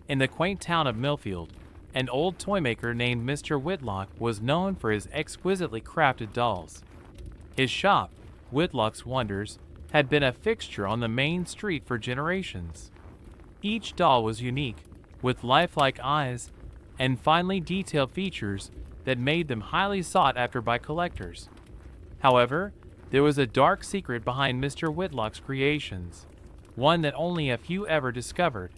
In the quaint town of Millfield, an old toymaker named Mr. Whitlock was known for his exquisitely crafted dolls. His shop, Whitlock's Wonders, had been a fixture on the main street for generations. Each doll was unique, with lifelike eyes and finely detailed features that made them highly sought after by collectors. However, there was a dark secret behind Mr. Whitlock's creations, one that only a few ever discovered.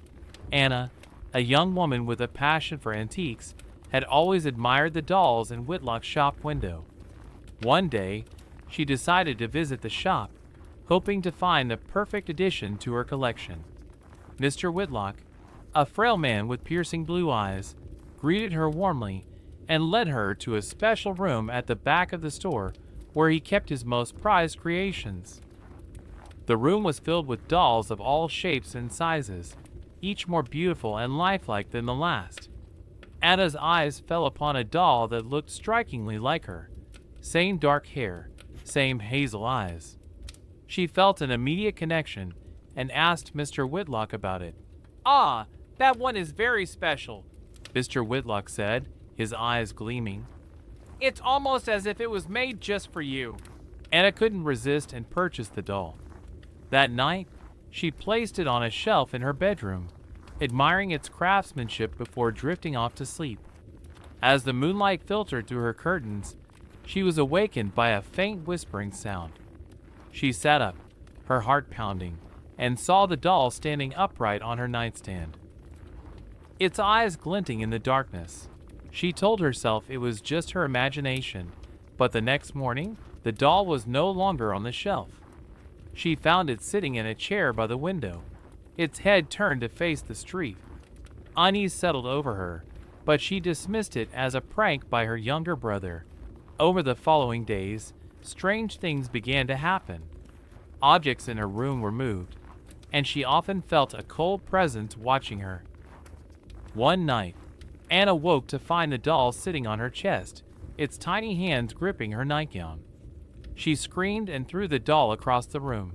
Anna, a young woman with a passion for antiques, had always admired the dolls in Whitlock's shop window. One day, she decided to visit the shop, hoping to find the perfect addition to her collection. Mr. Whitlock, a frail man with piercing blue eyes, greeted her warmly and led her to a special room at the back of the store where he kept his most prized creations. The room was filled with dolls of all shapes and sizes, each more beautiful and lifelike than the last. Anna's eyes fell upon a doll that looked strikingly like her. Same dark hair, same hazel eyes. She felt an immediate connection and asked Mr. Whitlock about it. "Ah, that one is very special," Mr. Whitlock said, his eyes gleaming. "It's almost as if it was made just for you." Anna couldn't resist and purchased the doll. That night, she placed it on a shelf in her bedroom, admiring its craftsmanship before drifting off to sleep. As the moonlight filtered through her curtains, she was awakened by a faint whispering sound. She sat up, her heart pounding, and saw the doll standing upright on her nightstand, its eyes glinting in the darkness. She told herself it was just her imagination, but the next morning, the doll was no longer on the shelf. She found it sitting in a chair by the window, its head turned to face the street. Unease settled over her, but she dismissed it as a prank by her younger brother. Over the following days, strange things began to happen. Objects in her room were moved, and she often felt a cold presence watching her. One night, Anna woke to find the doll sitting on her chest, its tiny hands gripping her nightgown. She screamed and threw the doll across the room.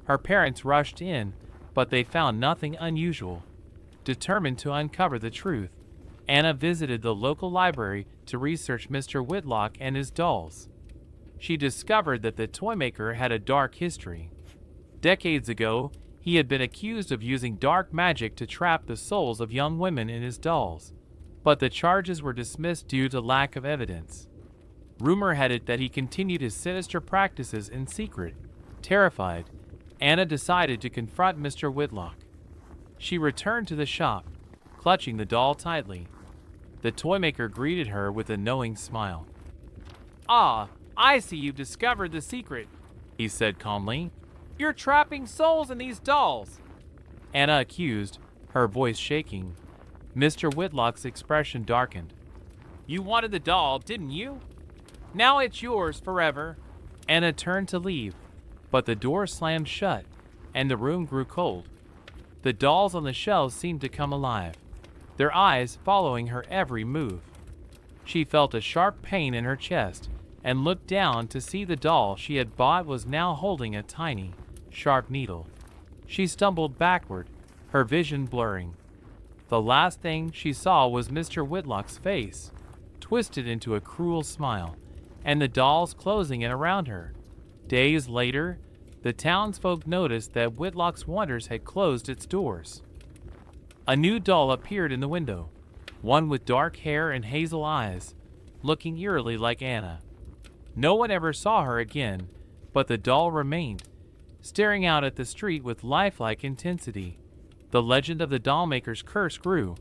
Her parents rushed in, but they found nothing unusual. Determined to uncover the truth, Anna visited the local library to research Mr. Whitlock and his dolls. She discovered that the toymaker had a dark history. Decades ago, he had been accused of using dark magic to trap the souls of young women in his dolls, but the charges were dismissed due to lack of evidence. Rumor had it that he continued his sinister practices in secret. Terrified, Anna decided to confront Mr. Whitlock. She returned to the shop, clutching the doll tightly. The toymaker greeted her with a knowing smile. "Ah, I see you've discovered the secret," he said calmly. "You're trapping souls in these dolls," Anna accused, her voice shaking. Mr. Whitlock's expression darkened. "You wanted the doll, didn't you? Now it's yours forever." Anna turned to leave, but the door slammed shut, and the room grew cold. The dolls on the shelves seemed to come alive, their eyes following her every move. She felt a sharp pain in her chest and looked down to see the doll she had bought was now holding a tiny, sharp needle. She stumbled backward, her vision blurring. The last thing she saw was Mr. Whitlock's face, twisted into a cruel smile, and the dolls closing in around her. Days later, the townsfolk noticed that Whitlock's Wonders had closed its doors. A new doll appeared in the window, one with dark hair and hazel eyes, looking eerily like Anna. No one ever saw her again, but the doll remained, staring out at the street with lifelike intensity. The legend of the dollmaker's curse grew,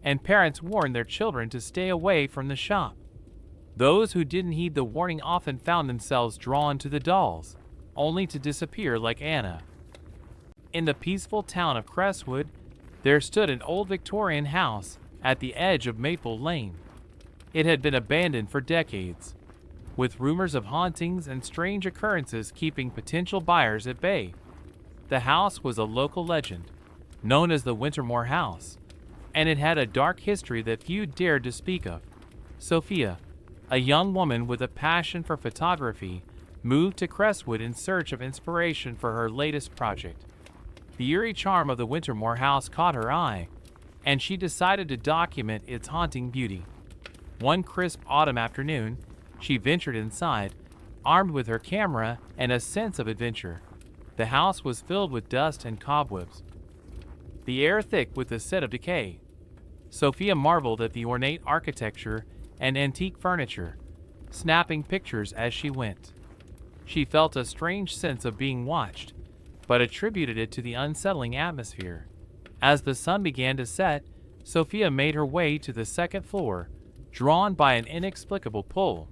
and parents warned their children to stay away from the shop. Those who didn't heed the warning often found themselves drawn to the dolls, only to disappear like Anna. In the peaceful town of Crestwood, there stood an old Victorian house at the edge of Maple Lane. It had been abandoned for decades, with rumors of hauntings and strange occurrences keeping potential buyers at bay. The house was a local legend, known as the Wintermore House, and it had a dark history that few dared to speak of. Sophia, a young woman with a passion for photography, moved to Crestwood in search of inspiration for her latest project. The eerie charm of the Wintermore House caught her eye, and she decided to document its haunting beauty. One crisp autumn afternoon, she ventured inside, armed with her camera and a sense of adventure. The house was filled with dust and cobwebs, the air thick with the scent of decay. Sophia marveled at the ornate architecture and antique furniture, snapping pictures as she went. She felt a strange sense of being watched, but attributed it to the unsettling atmosphere. As the sun began to set, Sophia made her way to the second floor, drawn by an inexplicable pull.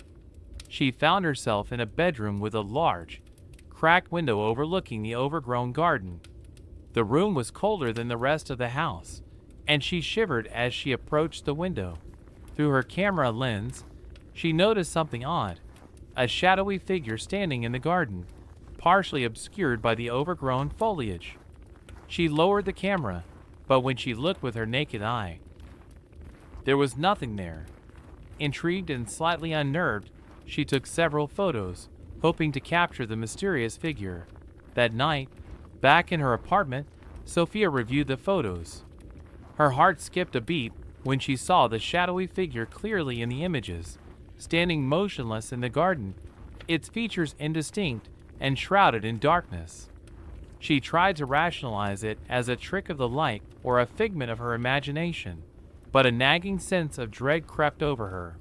She found herself in a bedroom with a large, cracked window overlooking the overgrown garden. The room was colder than the rest of the house, and she shivered as she approached the window. Through her camera lens, she noticed something odd, a shadowy figure standing in the garden, partially obscured by the overgrown foliage. She lowered the camera, but when she looked with her naked eye, there was nothing there. Intrigued and slightly unnerved, she took several photos, hoping to capture the mysterious figure. That night, back in her apartment, Sophia reviewed the photos. Her heart skipped a beat when she saw the shadowy figure clearly in the images, standing motionless in the garden, its features indistinct and shrouded in darkness. She tried to rationalize it as a trick of the light or a figment of her imagination, but a nagging sense of dread crept over her.